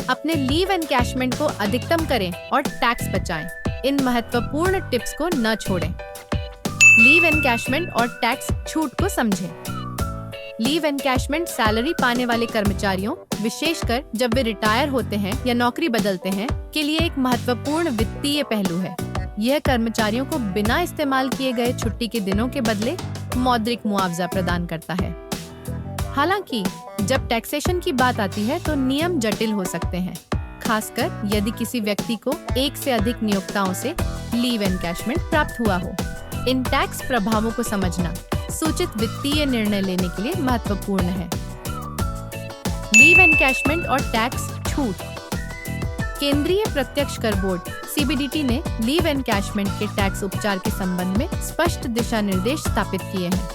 अपने leave encashment को अधिकतम करें और टैक्स बचाएं। इन महत्वपूर्ण टिप्स को न छोड़ें। लीव एनकैशमेंट और टैक्स छूट को समझें। लीव एनकैशमेंट सैलरी पाने वाले कर्मचारियों, विशेषकर जब वे रिटायर होते हैं या नौकरी बदलते हैं, के लिए एक महत्वपूर्ण वित्तीय पहलू है। यह कर्मचारियों को बिना इस्तेमाल किए गए छुट्टी के दिनों के बदले मौद्रिक मुआवजा प्रदान करता है। हालांकि जब टैक्सेशन की बात आती है तो नियम जटिल हो सकते हैं, खासकर यदि किसी व्यक्ति को एक से अधिक नियोक्ताओं से लीव एनकैशमेंट प्राप्त हुआ हो। इन टैक्स प्रभावों को समझना सूचित वित्तीय निर्णय लेने के लिए महत्वपूर्ण है। लीव एनकैशमेंट और टैक्स छूट। केंद्रीय प्रत्यक्ष कर बोर्ड (CBDT) ने लीव एनकैशमेंट के टैक्स उपचार के संबंध में स्पष्ट दिशा निर्देश स्थापित किए हैं।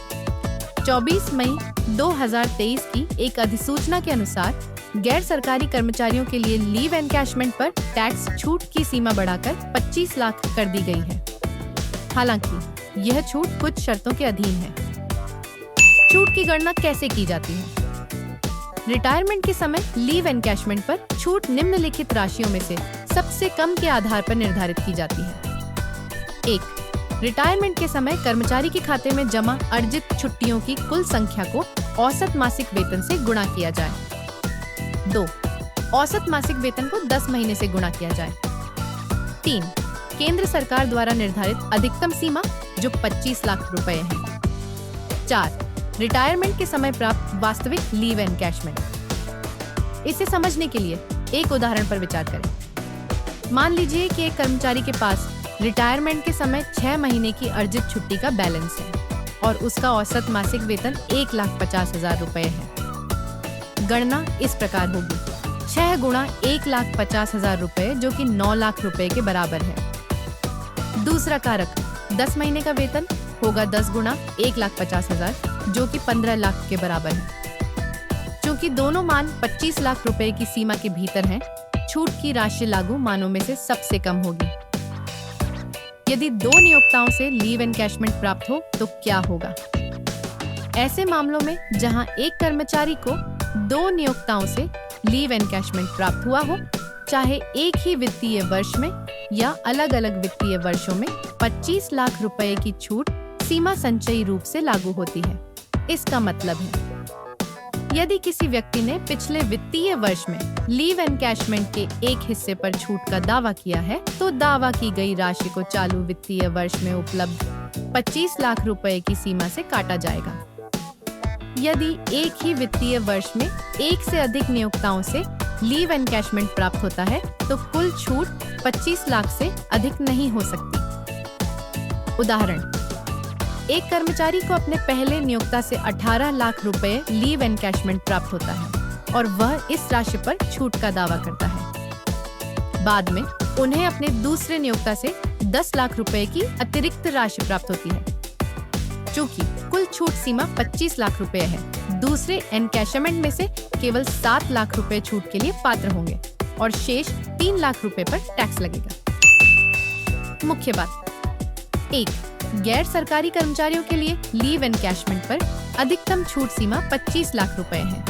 24 मई 2023 की एक अधिसूचना के अनुसार गैर सरकारी कर्मचारियों के लिए लीव एनकैशमेंट पर टैक्स छूट की सीमा बढ़ाकर 25 लाख कर दी गई है। हालांकि यह छूट कुछ शर्तों के अधीन है। छूट की गणना कैसे की जाती है? रिटायरमेंट के समय लीव एनकैशमेंट पर छूट निम्नलिखित राशियों में से सबसे कम के आधार पर निर्धारित की जाती है। 1. रिटायरमेंट के समय कर्मचारी के खाते में जमा अर्जित छुट्टियों की कुल संख्या को औसत मासिक वेतन से गुणा किया जाए। 2. औसत मासिक वेतन को 10 महीने से गुणा किया जाए। 3. केंद्र सरकार द्वारा निर्धारित अधिकतम सीमा जो 25 लाख रुपए है। 4. रिटायरमेंट के समय प्राप्त वास्तविक लीव एनकैशमेंट। इसे समझने के लिए एक उदाहरण पर विचार करें। मान लीजिए कि एक कर्मचारी के पास रिटायरमेंट के समय 6 महीने की अर्जित छुट्टी का बैलेंस है और उसका औसत मासिक वेतन 1,50,000 रुपए है। गणना इस प्रकार होगी: 6 गुणा 1,50,000 रुपए जो कि 9 लाख रुपए के बराबर है। दूसरा कारक 10 महीने का वेतन होगा 10 गुणा 1,50,000 जो कि 15 लाख के बराबर है। चूंकि दोनों मान 25 लाख रुपए की सीमा के भीतर हैं, छूट की राशि लागू मानों में से सबसे कम होगी। यदि 2 नियोक्ताओं से लीव एनकैशमेंट प्राप्त हो तो क्या होगा? ऐसे मामलों में जहां एक कर्मचारी को 2 नियोक्ताओं से लीव एनकैशमेंट प्राप्त हुआ हो, चाहे एक ही वित्तीय वर्ष में या अलग-अलग वित्तीय वर्षों में, 25 लाख रुपए की छूट सीमा संचयी रूप से लागू होती है। इसका मतलब है, यदि किसी व्यक्ति ने पिछले वित्तीय वर्ष में लीव एनकैशमेंट के एक हिस्से पर छूट का दावा किया है, तो दावा की गई राशि को चालू वित्तीय वर्ष में उपलब्ध 25 लाख रुपए की सीमा से काटा जाएगा। यदि एक ही वित्तीय वर्ष में एक से अधिक नियोक्ताओं से लीव एनकैशमेंट प्राप्त होता है, तो कुल छूट 25 लाख से अधिक नहीं हो सकती। उदाहरण: एक कर्मचारी को अपने पहले नियोक्ता से 18 लाख रुपए लीव एनकैशमेंट प्राप्त होता है और वह इस राशि पर छूट का दावा करता है। बाद में उन्हें अपने दूसरे नियोक्ता से 10 लाख रुपए की अतिरिक्त राशि प्राप्त होती है। चूंकि कुल छूट सीमा 25 लाख रुपए है, दूसरे एनकैशमेंट में से केवल 7 लाख रुपए छूट के लिए पात्र होंगे और शेष 3 लाख रुपए पर टैक्स लगेगा। मुख्य बात: 1. गैर सरकारी कर्मचारियों के लिए लीव एनकैशमेंट पर अधिकतम छूट सीमा 25 लाख रुपए है।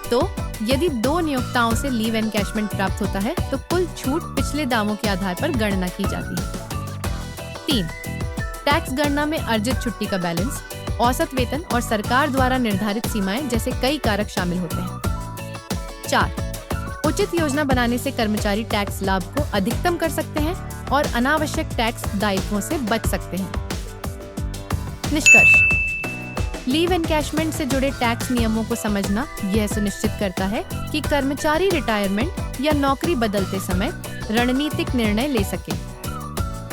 तो यदि 2 नियोक्ताओं से लीव एनकैशमेंट प्राप्त होता है तो कुल छूट पिछले दावों के आधार पर गणना की जाती है। 3. टैक्स गणना में अर्जित छुट्टी का बैलेंस, औसत वेतन और सरकार द्वारा निर्धारित सीमाएं जैसे कई कारक शामिल होते हैं। 4. उचित योजना बनाने से कर्मचारी टैक्स लाभ को अधिकतम कर सकते हैं और अनावश्यक टैक्स दायित्वों से बच सकते हैं। निष्कर्ष: लीव एनकैशमेंट से जुड़े टैक्स नियमों को समझना यह सुनिश्चित करता है कि कर्मचारी रिटायरमेंट या नौकरी बदलते समय रणनीतिक निर्णय ले सके।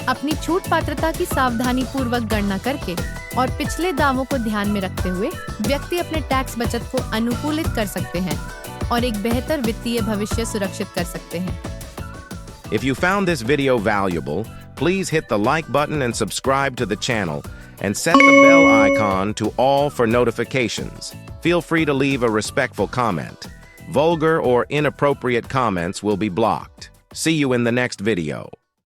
अपनी छूट पात्रता की सावधानी पूर्वक गणना करके और पिछले दावों को ध्यान में रखते हुए व्यक्ति अपने टैक्स बचत को अनुकूलित कर सकते हैं और एक बेहतर वित्तीय भविष्य सुरक्षित कर सकते हैं। If you found this video valuable, please hit the like button and subscribe to the channel and set the bell icon to all for notifications. Feel free to leave a respectful comment. Vulgar or inappropriate comments will be blocked. See you in the next video.